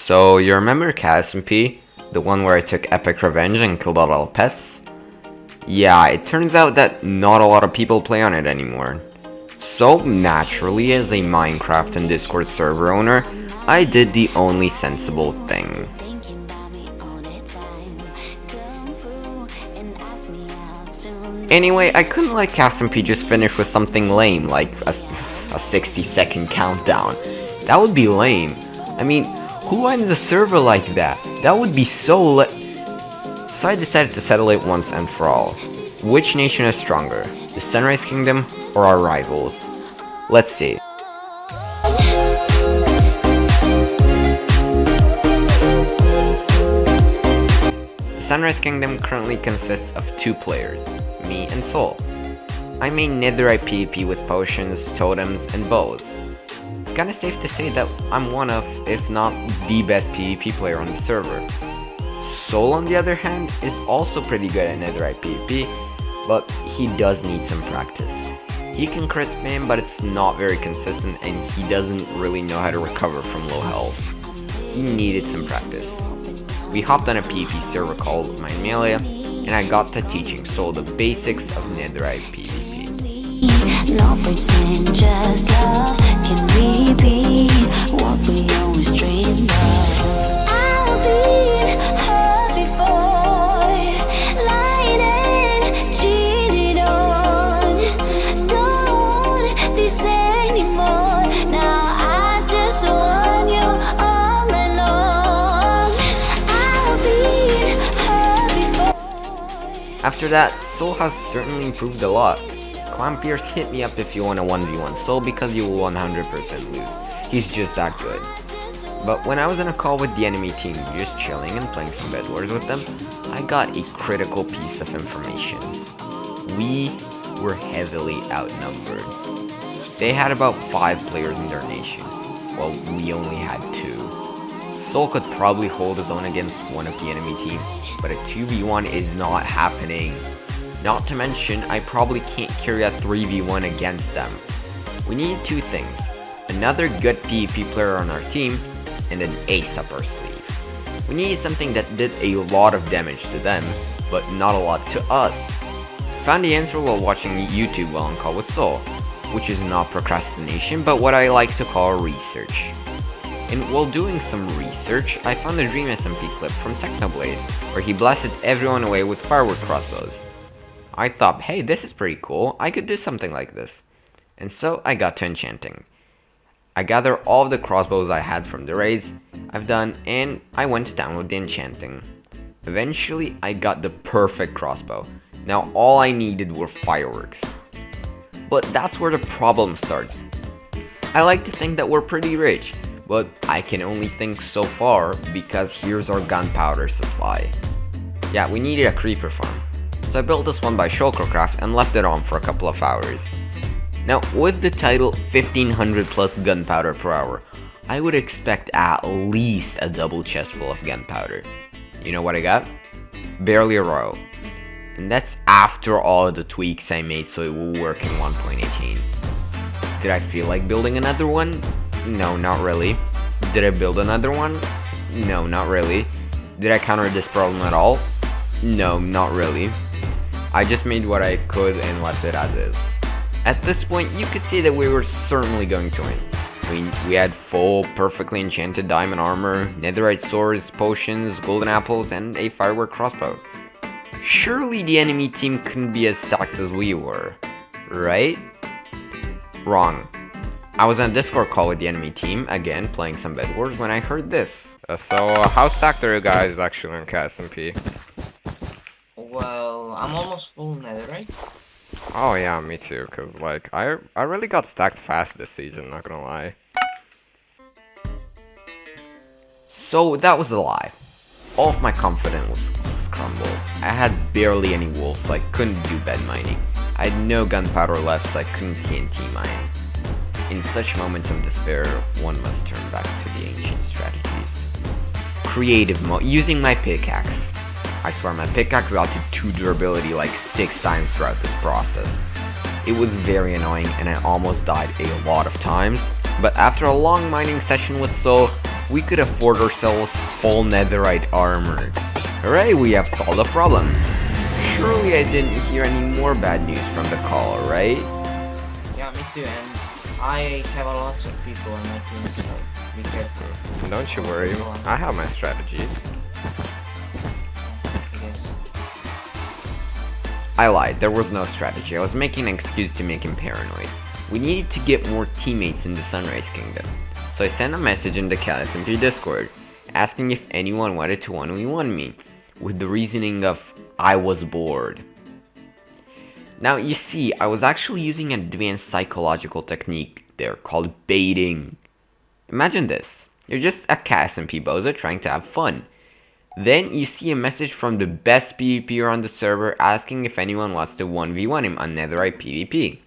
So, you remember SMP? The one where I took epic revenge and killed all the pets? Yeah, it turns out that not a lot of people play on it anymore. So, naturally, as a Minecraft and Discord server owner, I did the only sensible thing. Anyway, I couldn't let SMP just finish with something lame, like a 60-second countdown. That would be lame. I mean, who ends a server like that? That would be so So I decided to settle it once and for all. Which nation is stronger? The Sunrise Kingdom or our rivals? Let's see. The Sunrise Kingdom currently consists of 2 players, me and Soul. I main netherite PvP with potions, totems, and bows. It's kinda safe to say that I'm one of, if not the best PvP player on the server. Soul, on the other hand, is also pretty good at netherite PvP, but he does need some practice. He can crit spam, but it's not very consistent, and he doesn't really know how to recover from low health. He needed some practice. We hopped on a PvP server called Mine Melee, and I got to teaching Soul the basics of netherite PvP. No pretend, just love. Can we be what we always dreamed of? I've been hurt before, lied and cheated on. Don't want this anymore. Now I just want you all night long. I've been hurt before. After that, Soul has certainly improved a lot. Clampiers, hit me up if you want a 1v1 Soul because you will 100% lose. He's just that good. But when I was in a call with the enemy team, just chilling and playing some Bed Wars with them, I got a critical piece of information. We were heavily outnumbered. They had about 5 players in their nation, while we only had 2. Soul could probably hold his own against one of the enemy team, but a 2v1 is not happening. Not to mention, I probably can't carry a 3v1 against them. We needed 2 things. Another good PvP player on our team, and an ace up our sleeve. We needed something that did a lot of damage to them, but not a lot to us. Found the answer while watching YouTube while on call with Soul, which is not procrastination, but what I like to call research. And while doing some research, I found a Dream SMP clip from Technoblade, where he blasted everyone away with firework crossbows. I thought, hey, this is pretty cool, I could do something like this. And so I got to enchanting. I gathered all of the crossbows I had from the raids I've done, and I went down with the enchanting. Eventually, I got the perfect crossbow. Now all I needed were fireworks. But that's where the problem starts. I like to think that we're pretty rich, but I can only think so far because here's our gunpowder supply. Yeah, we needed a creeper farm. So I built this one by Shulkercraft and left it on for a couple of hours. Now, with the title 1500 plus gunpowder per hour, I would expect at least a double chest full of gunpowder. You know what I got? Barely a royal. And that's after all of the tweaks I made so it will work in 1.18. Did I feel like building another one? No, not really. Did I build another one? No, not really. Did I counter this problem at all? No, not really. I just made what I could and left it as is. At this point, you could see that we were certainly going to win. We had full, perfectly enchanted diamond armor, netherite swords, potions, golden apples, and a firework crossbow. Surely the enemy team couldn't be as stacked as we were, right? Wrong. I was on a Discord call with the enemy team, again playing some Bed Wars, when I heard this. So how stacked are you guys actually in SMP? Well, I'm almost full netherite. Oh yeah, me too, cause like I really got stacked fast this season, not gonna lie. So that was a lie. All of my confidence was crumbled. I had barely any wolves, so I couldn't do bed mining. I had no gunpowder left, so I couldn't TNT mine. In such moments of despair, one must turn back to the ancient strategies. Creative mode, using my pickaxe. I swear my pickaxe got to 2 durability like 6 times throughout this process. It was very annoying and I almost died a lot of times, but after a long mining session with Soul, we could afford ourselves full netherite armor. Hooray, we have solved the problem. Surely I didn't hear any more bad news from the call, right? Yeah, me too, and I have a lot of people on my team, so be careful. Don't you worry, I have my strategies. I guess. I lied, there was no strategy. I was making an excuse to make him paranoid. We needed to get more teammates in the Sunrise Kingdom. So I sent a message in the SMP Discord, asking if anyone wanted to 1v1 me, with the reasoning of, I was bored. Now you see, I was actually using an advanced psychological technique there called baiting. Imagine this, you're just a SMP bozo trying to have fun. Then you see a message from the best PvPer on the server asking if anyone wants to 1v1 him on netherite PvP.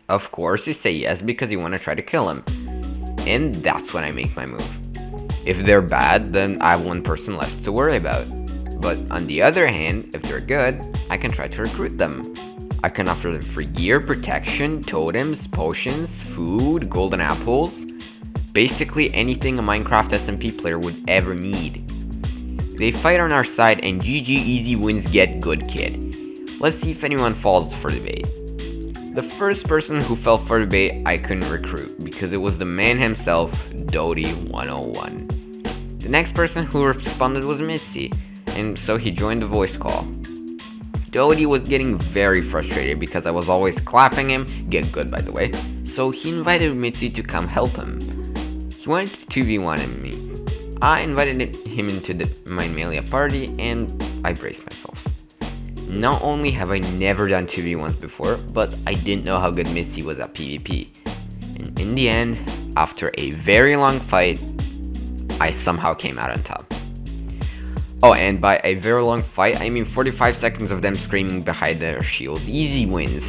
Of course you say yes because you want to try to kill him. And that's when I make my move. If they're bad, then I have one person less to worry about. But on the other hand, if they're good, I can try to recruit them. I can offer them free gear, protection, totems, potions, food, golden apples. Basically anything a Minecraft SMP player would ever need. They fight on our side and GG easy wins get good, kid. Let's see if anyone falls for the bait. The first person who fell for the bait I couldn't recruit because it was the man himself, Dodie101. The next person who responded was Mitzi, and so he joined the voice call. Dodie was getting very frustrated because I was always clapping him, get good by the way, so he invited Mitzi to come help him. He wanted to 2v1 me. I invited him into my Melee party and I braced myself. Not only have I never done 2v1s before, but I didn't know how good Mitzi was at PvP. And in the end, after a very long fight, I somehow came out on top. Oh, and by a very long fight, I mean 45 seconds of them screaming behind their shields. Easy wins.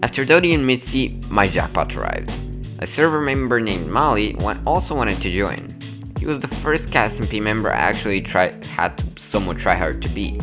After Dodie and Mitzi, my jackpot arrived. A server member named Molly also wanted to join. He was the first SMP member I actually had to somewhat try hard to beat.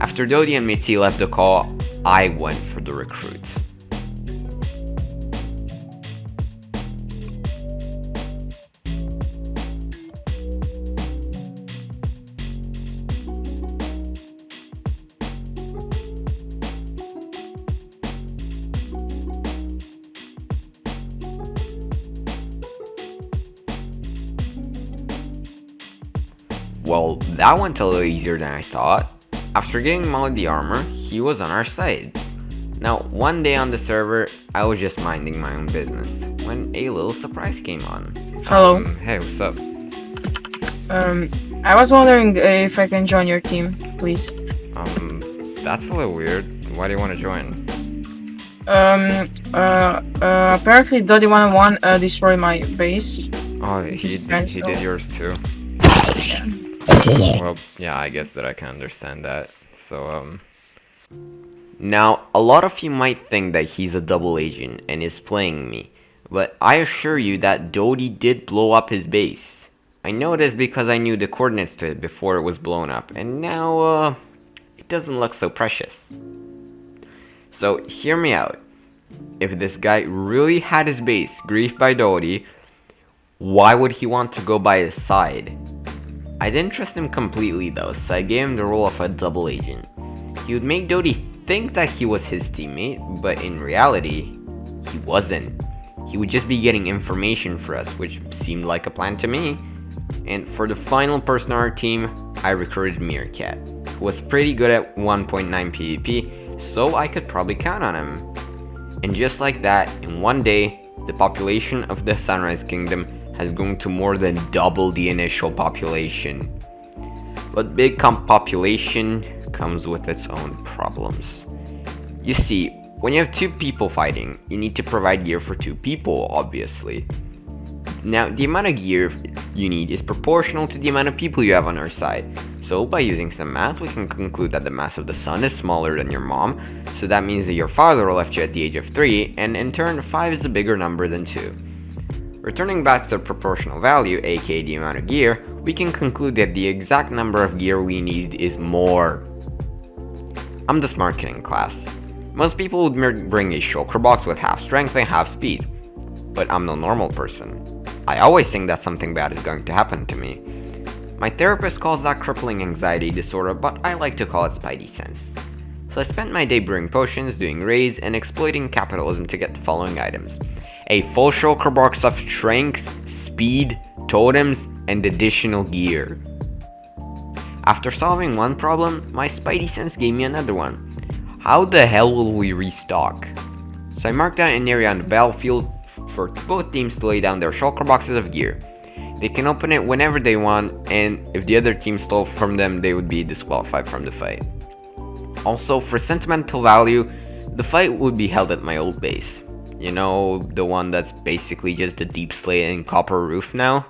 After Dodie and Mitzi left the call, I went for the recruit. Well, that went a little easier than I thought. After getting Molly the armor, he was on our side. Now, one day on the server, I was just minding my own business, when a little surprise came on. Hello. Hey, what's up? I was wondering if I can join your team, please. That's a little weird. Why do you want to join? Apparently Dodie101 destroyed my base. Oh, he did yours too. Yeah. Well, yeah, I guess that I can understand that. So, Now, a lot of you might think that he's a double agent and is playing me, but I assure you that Dodie did blow up his base. I know this because I knew the coordinates to it before it was blown up, and now, it doesn't look so precious. So, hear me out. If this guy really had his base griefed by Dodie, why would he want to go by his side? I didn't trust him completely though, so I gave him the role of a double agent. He would make Dodie think that he was his teammate, but in reality, he wasn't. He would just be getting information for us, which seemed like a plan to me. And for the final person on our team, I recruited Meerkat, who was pretty good at 1.9 PvP, so I could probably count on him. And just like that, in one day, the population of the Sunrise Kingdom has grown to more than double the initial population. But big population comes with its own problems. You see, when you have two people fighting, you need to provide gear for two people, obviously. Now, the amount of gear you need is proportional to the amount of people you have on our side. So by using some math, we can conclude that the mass of the sun is smaller than your mom, so that means that your father left you at the age of 3, and in turn 5 is a bigger number than 2. Returning back to the proportional value, aka the amount of gear, we can conclude that the exact number of gear we need is more. I'm the smart kid in class. Most people would bring a shulker box with half strength and half speed, but I'm no normal person. I always think that something bad is going to happen to me. My therapist calls that crippling anxiety disorder, but I like to call it spidey sense. So I spent my day brewing potions, doing raids, and exploiting capitalism to get the following items. A full shulker box of strength, speed, totems, and additional gear. After solving one problem, my spidey sense gave me another one. How the hell will we restock? So I marked out an area on the battlefield for both teams to lay down their shulker boxes of gear. They can open it whenever they want, and if the other team stole from them, they would be disqualified from the fight. Also, for sentimental value, the fight would be held at my old base. You know, the one that's basically just a deep slate and copper roof now?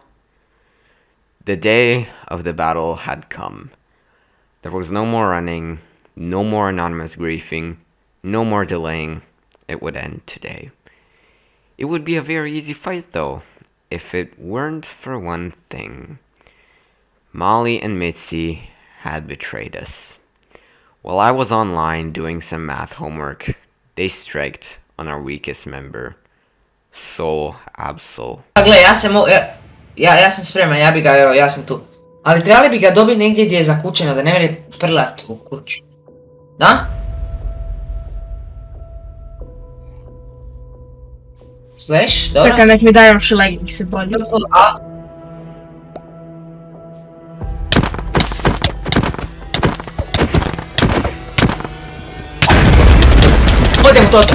The day of the battle had come. There was no more running, no more anonymous griefing, no more delaying. It would end today. It would be a very easy fight though, if it weren't for one thing. Molly and Mitzi had betrayed us. While I was online doing some math homework, they striked on our weakest member, Soul Absol. Gle, ja sam spreman, ja bi ga, evo, ja sam tu. Ali trebali bi ga dobiti negdje gdje je zakućeno, da ne mene prlat u kuću. Da? Slash, dobro? Čekaj, nek mi daju šilegnik se bolje. A? Odem u toto.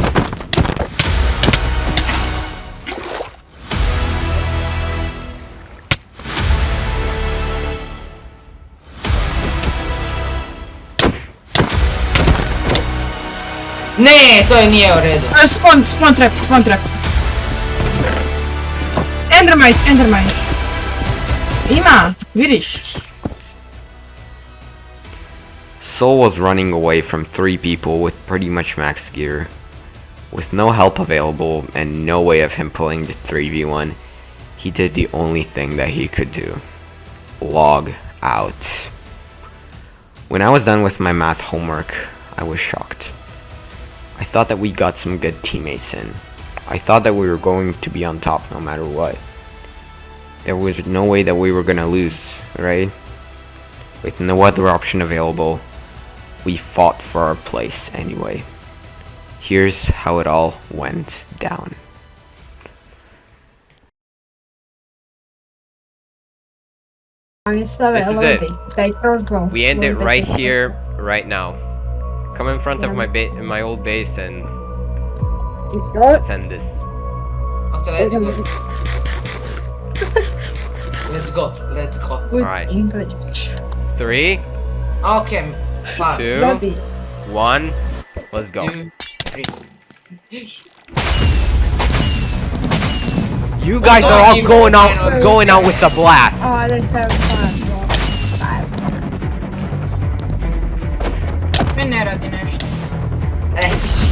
Ne, to je nije u redu. Spawn trap. Endermite. Ima, vidiš. Soul was running away from 3 people with pretty much max gear. With no help available and no way of him pulling the 3v1, he did the only thing that he could do. Log out. When I was done with my math homework, I was shocked. I thought that we got some good teammates in. I thought that we were going to be on top no matter what. There was no way that we were gonna lose, right? With no other option available, we fought for our place anyway. Here's how it all went down. This is it. We end it right here, right now. Come in front of my old base and let's end this. Okay, let's go. Let's go. Alright. 3, Okay, 5, 2, 1, let's go. 2, 3. You guys are all going out with the blast. Oh, let's have fun. Me ne radi nešto. Ti si.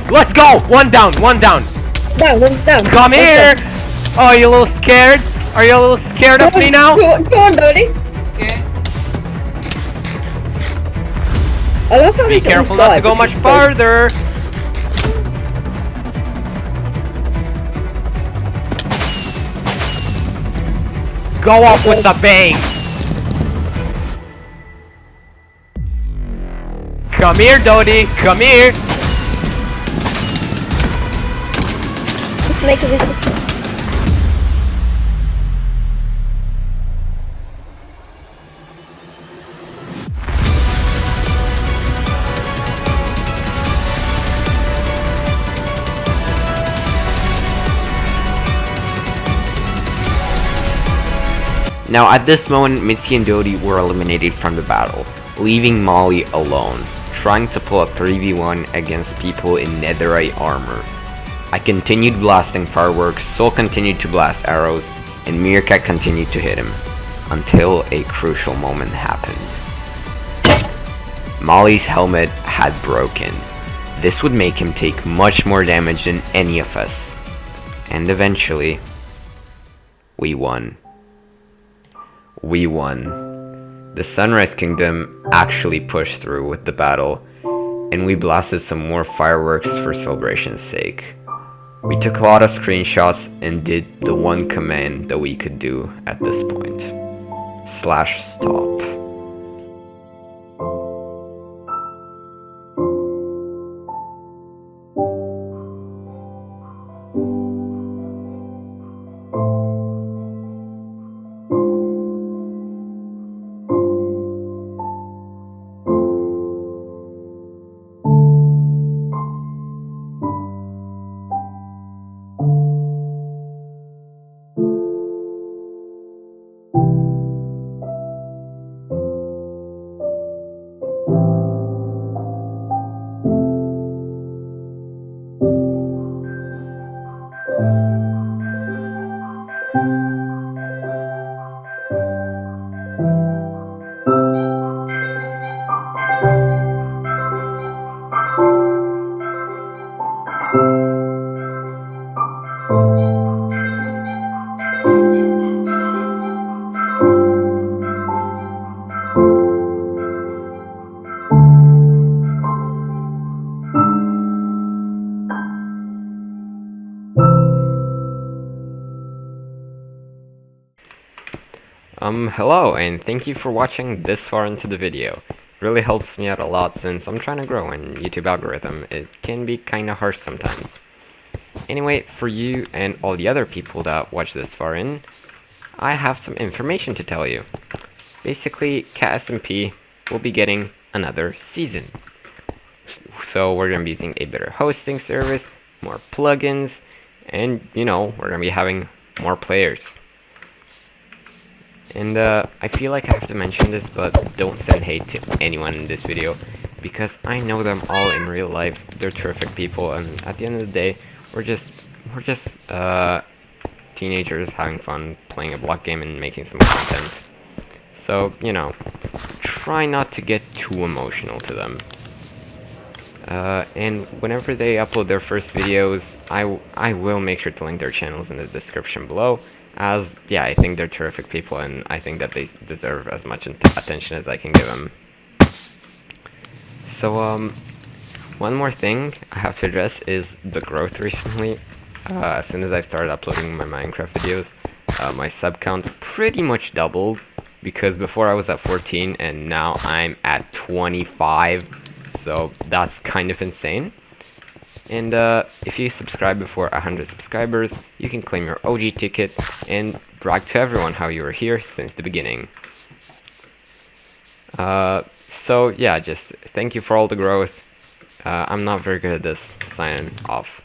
Let's go! One down. Down. Come here! Oh, you a little scared? Are you a little scared of me now? Come on, Donnie. Okay. I love how Be careful not to go much farther. Go off with the bang. Come here, Dodie. Come here. Let's make it this system. Now at this moment, Mitzi and Dodie were eliminated from the battle, leaving Molly alone, trying to pull a 3v1 against people in netherite armor. I continued blasting fireworks, Soul continued to blast arrows, and Meerkat continued to hit him, until a crucial moment happened. Molly's helmet had broken. This would make him take much more damage than any of us. And eventually, we won. we won. The Sunrise Kingdom actually pushed through with the battle, and we blasted some more fireworks for celebration's sake. We took a lot of screenshots and did the one command that we could do at this point. /stop. Hello, and thank you for watching this far into the video. It really helps me out a lot since I'm trying to grow in YouTube algorithm. It can be kinda harsh sometimes. Anyway, for you and all the other people that watch this far in, I have some information to tell you. Basically, Cat SMP will be getting another season. So we're going to be using a better hosting service, more plugins, and you know, we're going to be having more players. And I feel like I have to mention this, but don't send hate to anyone in this video, because I know them all in real life. They're terrific people, and at the end of the day, we're just teenagers having fun playing a block game and making some content. So, you know, try not to get too emotional to them. And whenever they upload their first videos, I will make sure to link their channels in the description below, as, yeah, I think they're terrific people, and I think that they deserve as much attention as I can give them. So, one more thing I have to address is the growth recently. As soon as I started uploading my Minecraft videos, my sub count pretty much doubled, because before I was at 14, and now I'm at 25. So that's kind of insane. And if you subscribe before 100 subscribers, you can claim your OG ticket and brag to everyone how you were here since the beginning. So yeah, just thank you for all the growth. I'm not very good at this. Signing off.